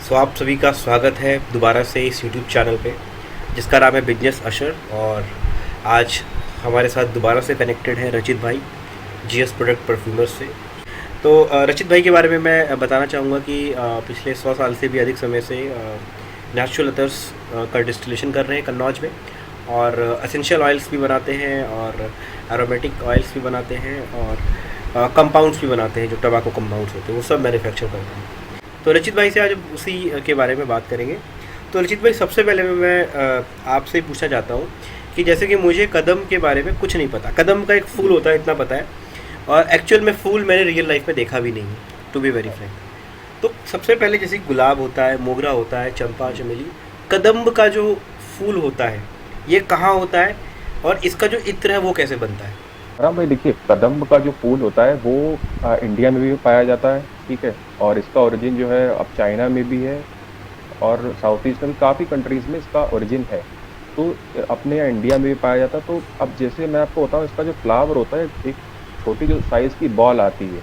सो आप सभी का स्वागत है दोबारा से इस यूट्यूब चैनल पे जिसका नाम है बिजनेस अशर। और आज हमारे साथ दोबारा से कनेक्टेड है रचित भाई जीएस प्रोडक्ट परफ्यूमर से। तो रचित भाई के बारे में मैं बताना चाहूँगा कि पिछले 100 साल से भी अधिक समय से नेचुरल अतर्स का डिस्टिलेशन कर रहे हैं कन्नौज में, और एसेंशियल ऑयल्स भी बनाते हैं और एरोमेटिक ऑयल्स भी बनाते हैं और कंपाउंड्स भी बनाते हैं, जो टबाको कंपाउंड्स होते हैं वो सब मैन्युफैक्चर करते हैं। तो रचित भाई से आज उसी के बारे में बात करेंगे। तो रचित भाई, सबसे पहले मैं आपसे पूछना चाहता हूँ कि जैसे कि मुझे कदम के बारे में कुछ नहीं पता। कदम का एक फूल होता है इतना पता है, और एक्चुअल में फूल मैंने रियल लाइफ में देखा भी नहीं है, टू बी वेरी फ्रैंक। तो सबसे पहले जैसे गुलाब होता है, मोगरा होता है, चंपा, चमेली, कदम्ब का जो फूल होता है ये कहाँ होता है और इसका जो इत्र है वो कैसे बनता है? राम भाई, देखिए, कदम्ब का जो फूल होता है वो इंडिया में भी पाया जाता है, ठीक है। और इसका ओरिजिन जो है अब चाइना में भी है और साउथ ईस्ट में भी काफ़ी कंट्रीज़ में इसका ओरिजिन है। तो अपने यहाँ इंडिया में भी पाया जाता है। तो अब जैसे मैं आपको बताऊँ, इसका जो फ्लावर होता है, एक छोटी जो साइज़ की बॉल आती है,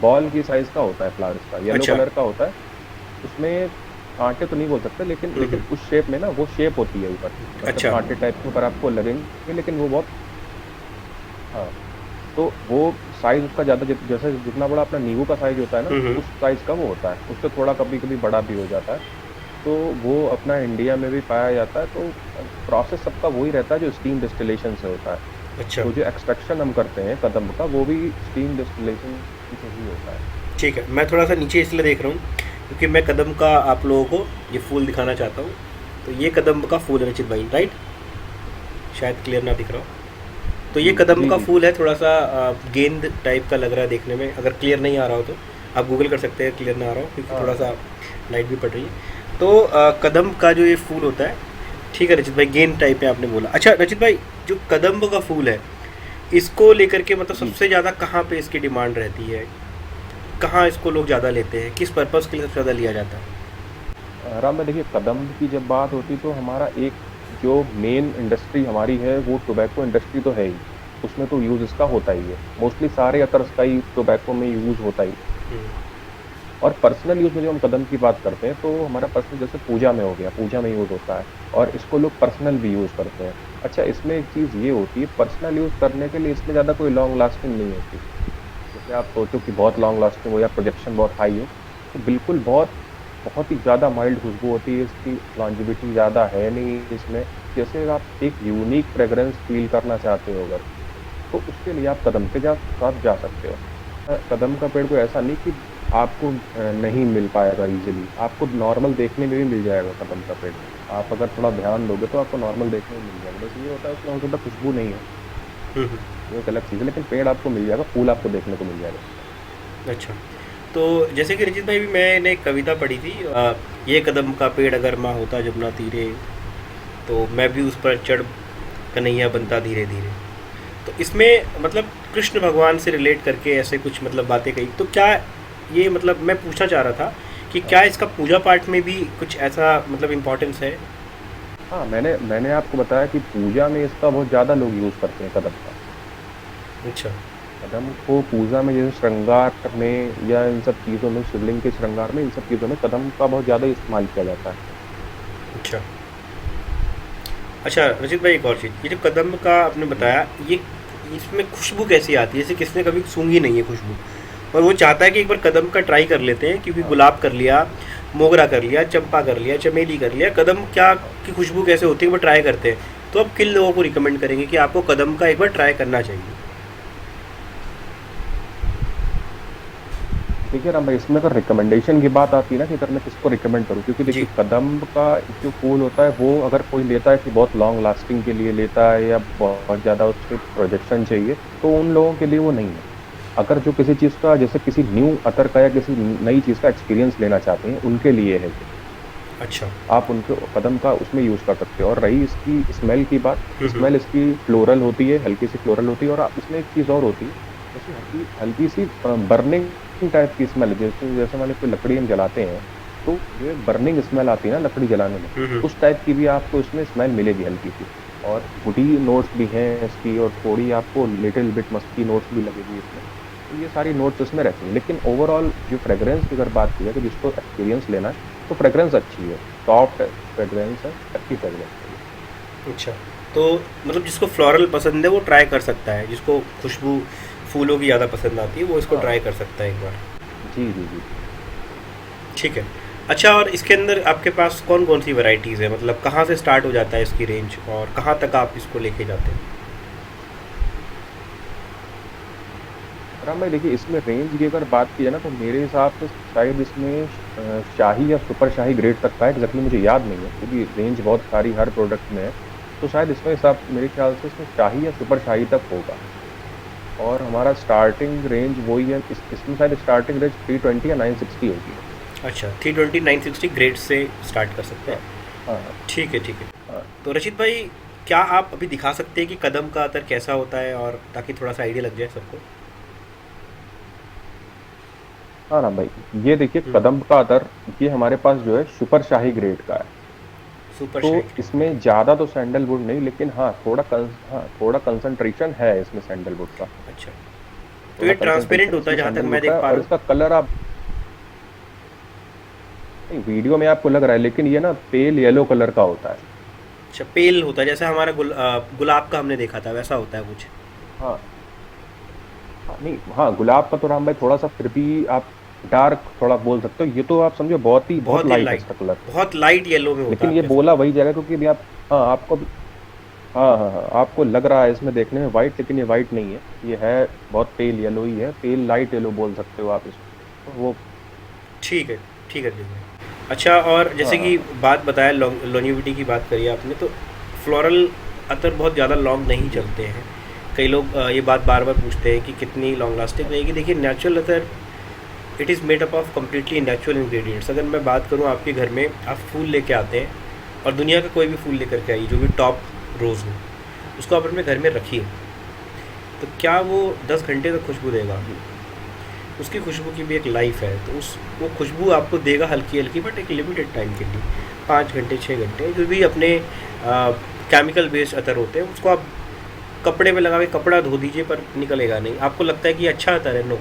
बॉल की साइज़ का होता है फ्लावर इसका, येलो अच्छा। कलर का होता है। उसमें कांटे तो नहीं बोल सकते, लेकिन उस शेप में ना वो शेप होती है ऊपर, मतलब अच्छा। कांटे टाइप के ऊपर आपको लगेंगे, लेकिन वो बहुत, हाँ। तो वो साइज़ उसका ज़्यादा जैसे जितना बड़ा अपना नींबू का साइज़ होता है ना, हम्म। उस साइज़ का वो होता है। उससे थोड़ा कभी-कभी बड़ा भी हो जाता है। तो वो अपना इंडिया में भी पाया जाता है। तो प्रोसेस सबका वही रहता है जो स्टीम डिस्टिलेशन से होता है। अच्छा, तो जो एक्सट्रैक्शन हम करते हैं कदम्ब का, वो भी स्टीम डिस्टिलेशन से ही होता है। ठीक है। मैं थोड़ा सा नीचे इसलिए देख रहा हूँ क्योंकि मैं कदम का आप लोगों को ये फूल दिखाना चाहता हूँ। तो ये कदम का फूल है रचित भाई, राइट? शायद क्लियर ना दिख रहा हो। तो ये कदम जी, का जी, जी। फूल है, थोड़ा सा गेंद टाइप का लग रहा है देखने में। अगर क्लियर नहीं आ रहा हो तो आप गूगल कर सकते हैं, क्लियर ना आ रहा हो क्योंकि थोड़ा हाँ, सा लाइट भी पड़ रही है। तो कदम का जो ये फूल होता है, ठीक है रचित भाई, गेंद टाइप में आपने बोला। अच्छा रचित भाई, जो कदम्ब का फूल है इसको लेकर के मतलब जी। सबसे ज़्यादा कहाँ पे इसकी डिमांड रहती है? कहाँ इसको लोग ज़्यादा लेते हैं? किस पर्पज़ के लिए सबसे ज़्यादा लिया जाता है? राम में देखिए, कदम्ब की जब बात होती तो हमारा एक जो मेन इंडस्ट्री हमारी है वो टोबैको इंडस्ट्री तो है ही। उसमें तो यूज़ इसका होता ही है। मोस्टली सारे अतर्स का ही टोबैको में यूज़ होता ही। हम्म। और पर्सनल यूज़ में जो हम कदम की बात करते हैं, तो हमारा पर्सनल जैसे पूजा में हो गया, पूजा में यूज़ होता है और इसको लोग पर्सनल भी यूज़ करते हैं। अच्छा, इसमें एक चीज़ ये होती है, पर्सनल यूज़ करने के लिए इसमें ज़्यादा कोई लॉन्ग लास्टिंग नहीं होती। जैसे आप सोचो कि बहुत लॉन्ग लास्टिंग हो या प्रोजेक्शन बहुत हाई हो, तो बिल्कुल बहुत बहुत ही ज़्यादा माइल्ड खुशबू होती है इसकी। लॉन्जिविटी ज़्यादा है नहीं इसमें। जैसे आप एक यूनिक फ्रेग्रेंस फील करना चाहते हो अगर, तो उसके लिए आप कदम के साथ जा सकते हो। कदम का पेड़ कोई ऐसा नहीं कि आपको नहीं मिल पाएगा इजीली। आपको नॉर्मल देखने में भी मिल जाएगा कदम का पेड़। आप अगर थोड़ा ध्यान दोगे तो आपको नॉर्मल देखने में मिल जाएगा। बस ये होता है उसमें ज़्यादा खुशबू नहीं है, हम्म। वो एक अलग चीज़ है। लेकिन पेड़ आपको मिल जाएगा, फूल आपको देखने को मिल जाएगा। अच्छा। तो जैसे कि रचित भाई, भी मैंने एक कविता पढ़ी थी, ये कदम का पेड़ अगर माँ होता जमुना तीरे, तो मैं भी उस पर चढ़ कन्हैया बनता धीरे धीरे। तो इसमें मतलब कृष्ण भगवान से रिलेट करके ऐसे कुछ मतलब बातें कही। तो क्या ये मतलब मैं पूछना चाह रहा था कि हाँ, क्या इसका पूजा पाठ में भी कुछ ऐसा मतलब इम्पोर्टेंस है? हाँ, मैंने आपको बताया कि पूजा में इसका बहुत ज़्यादा लोग यूज़ करते हैं कदम का। अच्छा। कदम को पूजा में, जैसे श्रृंगार में या इन सब चीज़ों में, शिवलिंग के श्रृंगार में, इन सब चीज़ों में कदम का बहुत ज़्यादा इस्तेमाल किया जाता है। अच्छा। अच्छा रचित भाई, एक और चीज़, ये जो कदम का आपने जी। बताया, ये इसमें खुशबू कैसी आती है? जैसे किसने कभी सूंघी नहीं है खुशबू, और वो चाहता है कि एक बार कदम का ट्राई कर लेते हैं, क्योंकि हाँ, गुलाब कर लिया, मोगरा कर लिया, चंपा कर लिया, चमेली कर लिया, कदम क्या की खुशबू कैसे होती है वो ट्राई करते हैं। तो आप किन लोगों को रिकमेंड करेंगे कि आपको कदम का एक बार ट्राई करना चाहिए? देखिए राम भाई, इसमें अगर रिकमेंडेशन की बात आती है ना कि अगर मैं किसको रिकमेंड करूँ, क्योंकि जी। देखिए कदम का जो फूल होता है वो अगर कोई लेता है कि बहुत लॉन्ग लास्टिंग के लिए लेता है या बहुत ज़्यादा उसके प्रोजेक्शन चाहिए, तो उन लोगों के लिए वो नहीं है। अगर जो किसी चीज़ का, जैसे किसी न्यू अतर का या किसी नई चीज़ का एक्सपीरियंस लेना चाहते हैं, उनके लिए है। अच्छा। आप उनको कदम का उसमें यूज़ कर सकते हो। और रही इसकी स्मेल की बात, हम्म। स्मेल इसकी फ्लोरल होती है, हल्की सी फ्लोरल होती है। और इसमें एक चीज़ और होती है, जैसे हल्की हल्की सी बर्निंग टाइप की स्मेल। जैसे जैसे मान लो कोई लकड़ी हम जलाते हैं, तो जो एक बर्निंग स्मेल आती है ना लकड़ी जलाने में, हम्म। उस टाइप की भी आपको इसमें स्मेल मिलेगी हल्की सी। और वुडी नोट्स भी हैं इसकी, और थोड़ी आपको लिटिल बिट मस्की नोट्स भी लगेगी इसमें। तो ये सारी नोट्स इसमें रहती हैं। लेकिन ओवरऑल जो फ्रेग्रेंस की अगर बात की जाए, कि जिसको एक्सपीरियंस लेना है, तो फ्रेग्रेंस अच्छी है, सॉफ्ट फ्रेग्रेंस है, अच्छी फ्रेग्रेंस है। अच्छा, तो मतलब जिसको फ्लोरल पसंद है वो ट्राई कर सकता है, जिसको खुशबू फूलों की ज़्यादा पसंद आती है वो इसको हाँ ट्राई कर सकता है एक बार। जी जी जी। ठीक है। अच्छा, और इसके अंदर आपके पास कौन कौन सी वैरायटीज़ है, मतलब कहाँ से स्टार्ट हो जाता है इसकी रेंज और कहाँ तक आप इसको लेके जाते हैं? राम भाई देखिए, इसमें रेंज की अगर बात की जाए ना, तो मेरे हिसाब से शायद इसमें शाही या सुपर शाही ग्रेड तक का है, एग्जैक्टली मुझे याद नहीं है क्योंकि रेंज बहुत सारी हर प्रोडक्ट में है। तो शायद इसमें हिसाब मेरे ख्याल से इसमें शाही या सुपर शाही तक होगा। और हमारा स्टार्टिंग रेंज वही है, इसमें शायद स्टार्टिंग रेंज 320 या 960 होगी। अच्छा, 320 960 ग्रेड से स्टार्ट कर सकते हाँ हैं। हाँ ठीक है, ठीक है। हाँ। तो रचित भाई, क्या आप अभी दिखा सकते हैं कि कदम का अतर कैसा होता है, और ताकि थोड़ा सा आइडिया लग जाए सबको? हाँ राम भाई, ये देखिए हम्म। कदम का अतर, ये हमारे पास जो है सुपर शाही ग्रेड का है। सुपर तो शाही ग्रेड। इसमें ज़्यादा तो सैंडलवुड नहीं, लेकिन हाँ हाँ थोड़ा कंसंट्रेशन है इसमें सैंडलवुड का। अच्छा, तो थोड़ा ये ट्रांसपेरेंट कंसंट्रेशन होता है इसमें जहाँ तक मैं सैंडलवुड का देख है, पा और रहा हूँ। इसका कलर आप नहीं, वीडियो में आपको लग रहा है, लेकिन ये ना पेल येलो कलर का होता है। अच्छा, पेल होता है, जैसे हमारा गुलाब का हमने देखा था वैसा होता है कुछ? हाँ हाँ नहीं, हाँ गुलाब का तो राम भाई थोड़ा सा फिर भी आप डार्क थोड़ा बोल सकते हो, ये तो आप समझो बहुत बहुत ही लाइट है लाइट, इसका कलर। बहुत लाइट येलो में होता लेकिन है ये आपके बोला सामने। वही जाएगा क्योंकि अभी आप, हाँ आपको हाँ हाँ हाँ, आपको लग रहा है इसमें देखने में वाइट, लेकिन ये वाइट नहीं है, ये है बहुत पेल येलो ही है, पेल लाइट येलो बोल सकते हो आप इसको, तो वो। ठीक है, ठीक है, ठीक है। अच्छा, और हाँ जैसे हाँ कि हाँ बात बताया, लॉन्जिविटी की बात करी आपने, तो फ्लोरल अतर बहुत ज़्यादा लॉन्ग नहीं जी चलते हैं। कई लोग ये बात बार बार पूछते हैं कि कितनी लॉन्ग लास्टिंग रहेगी। देखिए, नेचुरल अतर it is made up of completely natural ingredients. अगर मैं बात करूँ, आपके घर में आप फूल लेके आते हैं, और दुनिया का कोई भी फूल लेकर के आइए जो भी टॉप रोज़ हो, उसको आप अपने घर में रखिए, तो क्या वो 10 घंटे तक खुशबू देगा? जी उसकी खुशबू की भी एक लाइफ है, तो उस वो खुशबू आपको देगा हल्की हल्की, बट एक लिमिटेड टाइम के लिए, 5 घंटे 6 घंटे। जो भी अपने केमिकल बेस्ड अतर होते हैं उसको आप कपड़े में लगा के कपड़ा धो दीजिए, पर निकलेगा नहीं। आपको लगता है कि अच्छा अतर है, no,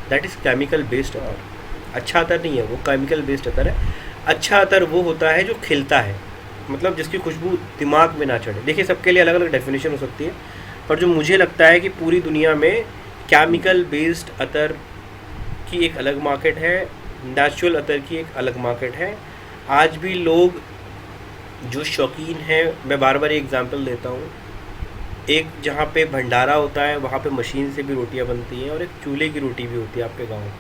that is chemical based हाँ अतर। अच्छा अतर नहीं है वो, केमिकल बेस्ड अतर है। अच्छा अतर वो होता है जो खिलता है, मतलब जिसकी खुशबू दिमाग में ना चढ़े। देखिए, सबके लिए अलग अलग डेफिनेशन हो सकती है, पर जो मुझे लगता है कि पूरी दुनिया में केमिकल बेस्ड अतर की एक अलग मार्केट है, नेचुरल अतर की एक अलग मार्केट है। आज भी लोग जो शौकीन हैं, मैं बार बार एक एग्जांपल देता हूँ, एक जहाँ पे भंडारा होता है वहाँ पे मशीन से भी रोटियाँ बनती हैं, और एक चूल्हे की रोटी भी होती है आपके गाँव में।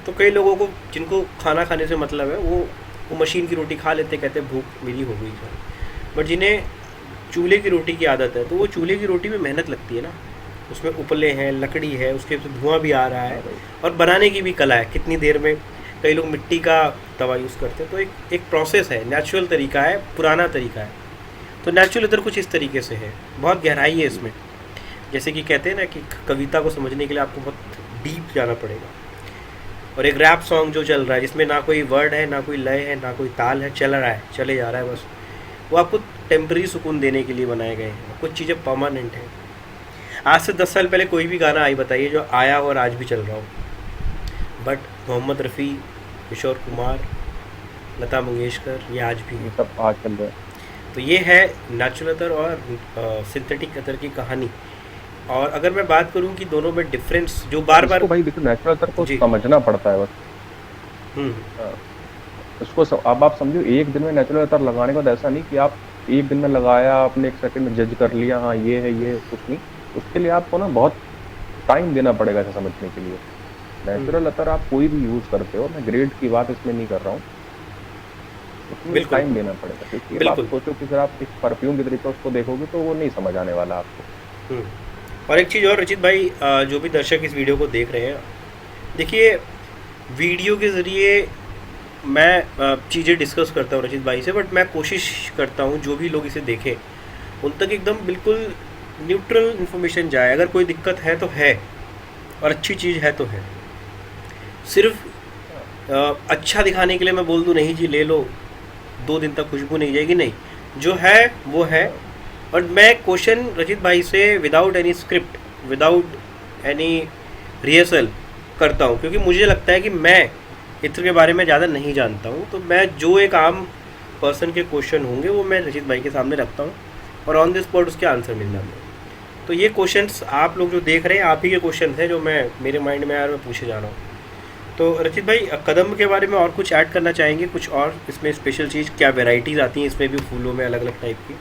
तो कई लोगों को, जिनको खाना खाने से मतलब है, वो मशीन की रोटी खा लेते, कहते हैं भूख मेरी हो गई है। बट जिन्हें चूल्हे की रोटी की आदत है, तो वो चूल्हे की रोटी में मेहनत लगती है ना, उसमें उपले हैं, लकड़ी है, उसके से धुआं भी आ रहा हाँ है, भाई। और बनाने की भी कला है, कितनी देर में। कई लोग मिट्टी का तवा यूज़ करते हैं, तो एक प्रोसेस है, नेचुरल तरीका है, पुराना तरीका है। तो नेचुरल इधर कुछ इस तरीके से है, बहुत गहराई है इसमें। जैसे कि कहते हैं ना कि कविता को समझने के लिए आपको बहुत डीप जाना पड़ेगा। और एक रैप सॉन्ग जो चल रहा है, जिसमें ना कोई वर्ड है, ना कोई लय है, ना कोई ताल है, चल रहा है, चले जा रहा है बस, वो आपको टेम्पररी सुकून देने के लिए बनाए गए हैं। कुछ चीज़ें परमानेंट हैं। आज से 10 साल पहले कोई भी गाना आई बताइए जो आया और आज भी चल रहा हो, बट मोहम्मद रफ़ी, किशोर कुमार, लता मंगेशकर, ये आज भी ये है। सब आज चल रहा है। तो ये है नेचुरल अतर और सिंथेटिक अतर की कहानी। और अगर मैं बात करूं कि दोनों में डिफरेंस जो बार बार। इसको भाई देखो, नेचुरल अतर को जी। समझना पड़ता है बस। हम्म। हाँ, अब आप समझो, एक दिन में नेचुरल अतर लगाने का तो ऐसा नहीं कि आप एक दिन में लगाया, आपने एक सेकंड में जज कर लिया, हाँ ये है, ये कुछ नहीं। उसके लिए आपको ना बहुत टाइम देना पड़ेगा इसे समझने के लिए। नेचुरल अतर आप कोई भी यूज करते हो, मैं ग्रेड की बात इसमें नहीं कर रहा हूँ, उसमें बिल्कुल, टाइम देना पड़ेगा, क्योंकि अब आप बिल्कुल। सोचो कि फिर आप एक परफ्यूम के तरीके उसको देखोगे तो वो नहीं समझ आने वाला आपको। हम्म। और एक चीज़ और रचित भाई, जो भी दर्शक इस वीडियो को देख रहे हैं, देखिए, वीडियो के ज़रिए मैं चीज़ें डिस्कस करता हूँ रचित भाई से, बट मैं कोशिश करता हूँ जो भी लोग इसे देखें उन तक एकदम बिल्कुल न्यूट्रल इन्फॉर्मेशन जाए। अगर कोई दिक्कत है तो है, और अच्छी चीज़ है तो है। सिर्फ अच्छा दिखाने के लिए मैं बोल दूँ नहीं जी ले लो, 2 दिन तक खुशबू नहीं जाएगी, नहीं, जो है वो है। हाँ और मैं क्वेश्चन रचित भाई से without any script, without any rehearsal करता हूँ, क्योंकि मुझे लगता है कि मैं इत्र के बारे में ज़्यादा नहीं जानता हूँ, तो मैं जो एक आम पर्सन के क्वेश्चन होंगे वो मैं रचित भाई के सामने रखता हूँ और ऑन द स्पॉट उसके आंसर मिल जाते हैं। तो ये क्वेश्चंस आप लोग जो देख रहे हैं आप ही के क्वेश्चन हैं जो मैं मेरे माइंड में यार मैं पूछे जा रहा हूँ। तो रचित भाई कदम के बारे में और कुछ ऐड करना चाहेंगे, कुछ और इसमें स्पेशल चीज़, क्या वेराइटीज़ आती हैं इसमें भी फूलों में अलग अलग टाइप की?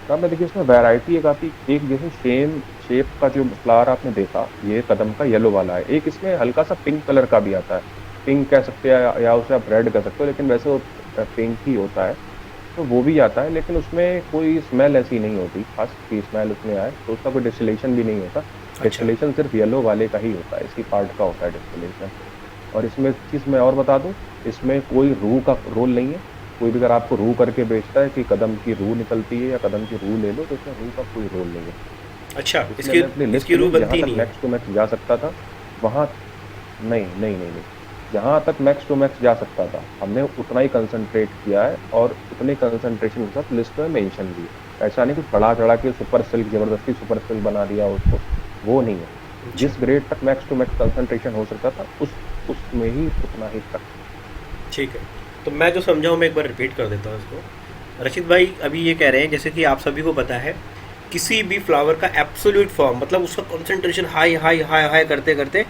हाँ मैं देखिए इसमें वैरायटी एक आती, एक जैसे सेम शेप का जो फ्लावर आपने देखा ये कदम का येलो वाला है, एक इसमें हल्का सा पिंक कलर का भी आता है, पिंक कह सकते हैं या उसे आप रेड कह सकते हो, लेकिन वैसे वो पिंक ही होता है, तो वो भी आता है, लेकिन उसमें कोई स्मेल ऐसी नहीं होती खास की स्मेल उसमें आए, तो उसका कोई डिस्टिलेशन भी नहीं होता। अच्छा। डिस्टिलेशन सिर्फ येलो वाले का ही होता है, इसी पार्ट का होता है डिस्टिलेशन। और इसमें एक चीज़ मैं और बता दूं, इसमें कोई रूह का रोल नहीं है। कोई भी अगर आपको रूह करके बेचता है कि कदम की रूह निकलती है या कदम की रूह ले लो, तो इसमें रूह का कोई रोल नहीं है। अच्छा, इसलिए मैं अपनी लिस्ट इसकी रूह में बनती जहाँ तक नहीं है? मैक्स टू मैक्स जा सकता था वहाँ, नहीं नहीं नहीं नहीं, जहाँ तक मैक्स टू मैक्स जा सकता था हमने उतना ही कंसंट्रेट किया है, और उतने कंसंट्रेशन के साथ लिस्ट में मेंशन भी है। ऐसा नहीं कुछ बढ़ा चढ़ा के सुपर सिल्क जबरदस्ती सुपर सिल्क बना दिया उसको, वो नहीं है। अच्छा, जिस ग्रेड तक मैक्स टू मैक्स कंसंट्रेशन हो सकता था उसमें ही उतना ही तक। ठीक है। तो मैं जो समझा हूँ मैं एक बार रिपीट कर देता हूँ इसको। रचित भाई अभी ये कह रहे हैं जैसे कि आप सभी को पता है किसी भी फ्लावर का एब्सोल्यूट फॉर्म मतलब उसका concentration high high high high करते करते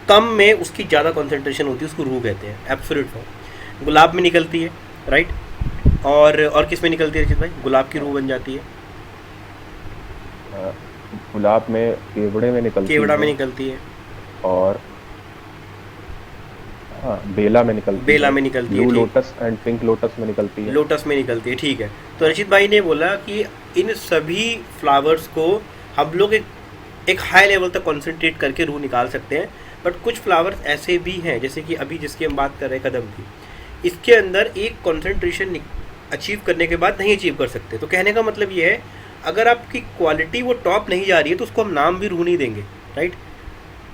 कम में उसकी ज़्यादा कंसंट्रेशन होती है, उसको रूह कहते हैं, एब्सोल्यूट फॉर्म। गुलाब में निकलती है, राइट? और किस में निकलती है रचित भाई, गुलाब की रूह बन जाती है? अ, गुलाब में केवड़े में निकलती केवड़ा में है, निकलती है, और हाँ बेला में निकलती बेला है, में निकलती है, ब्लू ठीक। लोटस एंड पिंक लोटस में निकलती है। लोटस में निकलती है, ठीक है। तो रचित भाई ने बोला कि इन सभी फ्लावर्स को हम लोग एक हाई लेवल तक कॉन्सेंट्रेट करके रूह निकाल सकते हैं, बट कुछ फ्लावर्स ऐसे भी हैं जैसे कि अभी जिसकी हम बात कर रहे हैं कदम की, इसके अंदर एक कॉन्सेंट्रेशन अचीव करने के बाद नहीं अचीव कर सकते। तो कहने का मतलब ये है अगर आपकी क्वालिटी वो टॉप नहीं जा रही है तो उसको हम नाम भी रूह नहीं देंगे, राइट?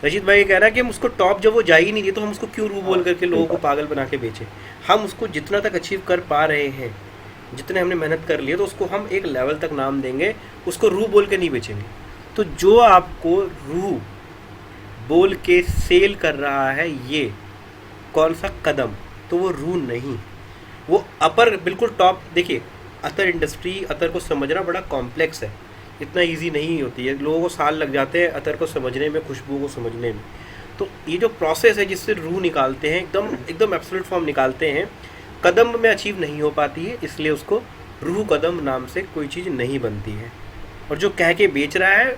रचित भाई ये कह रहा है कि हम उसको टॉप जब वो जा ही नहीं रही तो हम उसको क्यों रूह बोल करके सही लोगों को बात। पागल बना के बेचें। हम उसको जितना तक अचीव कर पा रहे हैं, जितने हमने मेहनत कर ली है, तो उसको हम एक लेवल तक नाम देंगे, उसको रूह बोल के नहीं बेचेंगे। तो जो आपको रूह बोल के सेल कर रहा है ये कौन सा कदम, तो वो रूह नहीं, वो अपर बिल्कुल टॉप। देखिए अतर इंडस्ट्री, अतर को समझना बड़ा कॉम्प्लेक्स है, इतना इजी नहीं होती है, लोगों को साल लग जाते हैं अतर को समझने में, खुशबू को समझने में। तो ये जो प्रोसेस है जिससे रूह निकालते हैं, एकदम एकदम एब्सोल्यूट फॉर्म निकालते हैं, कदम में अचीव नहीं हो पाती है, इसलिए उसको रूह कदम नाम से कोई चीज़ नहीं बनती है। और जो कह के बेच रहा है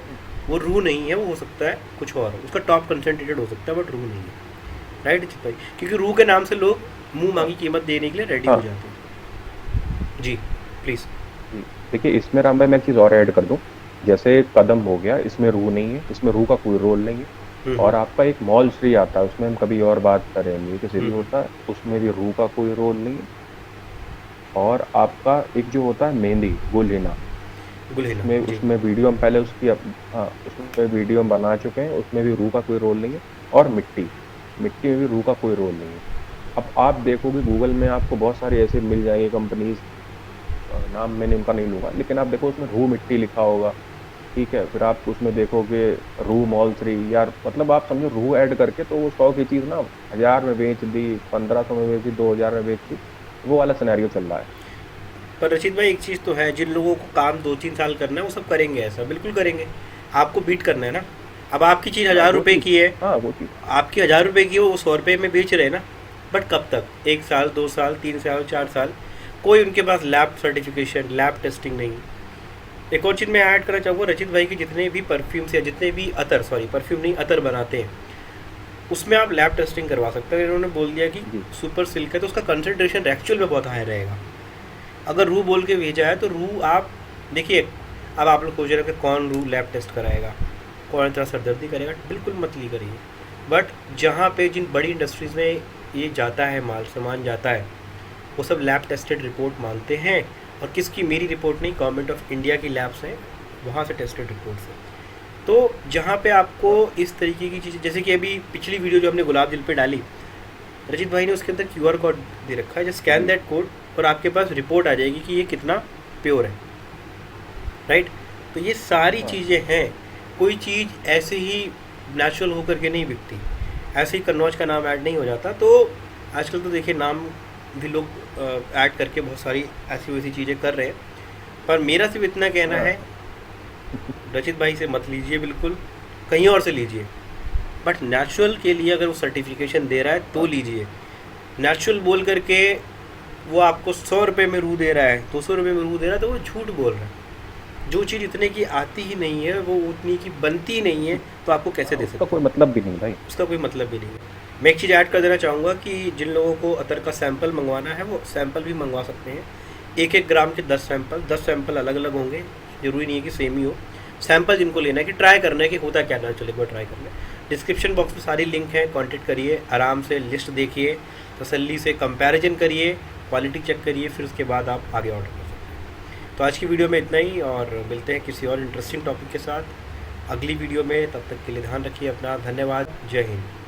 वो रूह नहीं है, वो हो सकता है कुछ और, उसका टॉप कंसंट्रेटेड हो सकता है बट रूह नहीं है, राइट भाई? क्योंकि रूह के नाम से लोग मुंह मांगी कीमत देने के लिए रेडी हो हाँ जाते हैं। जी प्लीज़। जी। देखिए इसमें राम भाई मैं एक चीज़ और ऐड कर दूं, जैसे कदम हो गया, इसमें रूह नहीं है, इसमें रूह का कोई रोल नहीं है। और आपका एक मॉल श्री आता है, उसमें हम कभी और बात करेंगे किसी भी होता है, उसमें भी रूह का कोई रोल नहीं है। और आपका एक जो होता है मेहंदी गुलहिना, गुलहिना, उसमें जी। उसमें वीडियो हम पहले उसकी हाँ उसमें वीडियो हम बना चुके हैं, उसमें भी रूह का कोई रोल नहीं है। और मिट्टी, मिट्टी में भी रूह का कोई रोल नहीं है। अब आप देखोगे गूगल में आपको बहुत सारे ऐसे मिल जाएंगे कंपनीज, नाम मैंने उनका नहीं लूँगा, लेकिन आप देखो उसमें रूह मिट्टी लिखा होगा, ठीक है। फिर आप उसमें देखोगे रूह मॉल 3, यार मतलब आप समझो रूह ऐड करके तो वो 100 की चीज़ ना 1000 में बेच दी, 1500 में बेच दी, 2000 में बेच दी, वो वाला सिनेरियो चल रहा है। पर रशीद भाई एक चीज़ तो है, जिन लोगों को काम 2-3 साल करना है वो सब करेंगे, ऐसा बिल्कुल करेंगे। आपको बीट करना है ना। अब आपकी चीज़ हाँ 1000 रुपये की है, हाँ वो चीज़। आपकी 1000 रुपये की है, वो 100 रुपये में बेच रहे हैं ना। बट कब तक? 1 साल, 2 साल, 3 साल, 4 साल, कोई उनके पास लैब सर्टिफिकेशन, लैब टेस्टिंग नहीं। एक और चीज़ मैं ऐड करना चाहूँगा, रचित भाई के जितने भी परफ्यूम्स या जितने भी अतर, सॉरी परफ्यूम नहीं अतर बनाते हैं, उसमें आप लैब टेस्टिंग करवा सकते हैं। इन्होंने बोल दिया कि जी सुपर सिल्क है तो उसका कंसनट्रेशन एक्चुअल में बहुत हाई रहेगा। अगर रू बोल के भेजा है तो रू आप देखिए, अब आप लोग सोच रहे हो कि कौन रू लैब टेस्ट कराएगा, कौन इतना सरदर्दी करेगा, बिल्कुल मत ली करिए। बट जहाँ पे जिन बड़ी इंडस्ट्रीज़ में ये जाता है, माल सामान जाता है, वो सब लैब टेस्टेड रिपोर्ट मांगते हैं। और किसकी? मेरी रिपोर्ट नहीं, गवर्नमेंट ऑफ इंडिया की लैब्स हैं, वहाँ से टेस्टेड रिपोर्ट्स हैं। तो जहाँ पे आपको इस तरीके की चीज़ें, जैसे कि अभी पिछली वीडियो जो हमने गुलाब जल पे डाली, रजित भाई ने उसके अंदर QR कोड दे रखा है, जस्ट स्कैन दैट कोड और आपके पास रिपोर्ट आ जाएगी कि ये कितना प्योर है, राइट? तो ये सारी हाँ चीज़ें हैं। कोई चीज़ ऐसे ही नेचुरल होकर के नहीं बिकती, ऐसे ही कन्नौज का नाम ऐड नहीं हो जाता। तो आजकल तो देखिए नाम भी लोग ऐड करके बहुत सारी ऐसी वैसी चीज़ें कर रहे हैं, पर मेरा सिर्फ इतना कहना है, रचित भाई से मत लीजिए, बिल्कुल कहीं और से लीजिए, बट नेचुरल के लिए अगर वो सर्टिफिकेशन दे रहा है तो लीजिए। नेचुरल बोल करके वो आपको 100 रुपये में रू दे रहा है, 200 रुपये में रू दे रहा है, तो वो झूठ बोल रहा है। जो चीज़ इतने की आती ही नहीं है, वो उतनी की बनती ही नहीं है, तो आपको कैसे दे सकते? उसका कोई मतलब भी नहीं भाई, उसका कोई मतलब भी नहीं है। मैं एक चीज़ ऐड कर देना चाहूँगा कि जिन लोगों को अतर का सैंपल मंगवाना है वो सैंपल भी मंगवा सकते हैं। 1-1 ग्राम के 10 सैंपल अलग अलग होंगे, ज़रूरी नहीं है कि सेम ही हो। सैंपल जिनको लेना है कि ट्राई करना है कि होता क्या ना, चले एक बार ट्राई करना है। डिस्क्रिप्शन बॉक्स में सारी लिंक है, कॉन्टेक्ट करिए, आराम से लिस्ट देखिए, तसल्ली से कंपैरिजन करिए, क्वालिटी चेक करिए, फिर उसके बाद आप आगे ऑर्डर कर सकते हैं। तो आज की वीडियो में इतना ही, और मिलते हैं किसी और इंटरेस्टिंग टॉपिक के साथ अगली वीडियो में। तब तक के लिए ध्यान रखिए अपना। धन्यवाद। जय हिंद।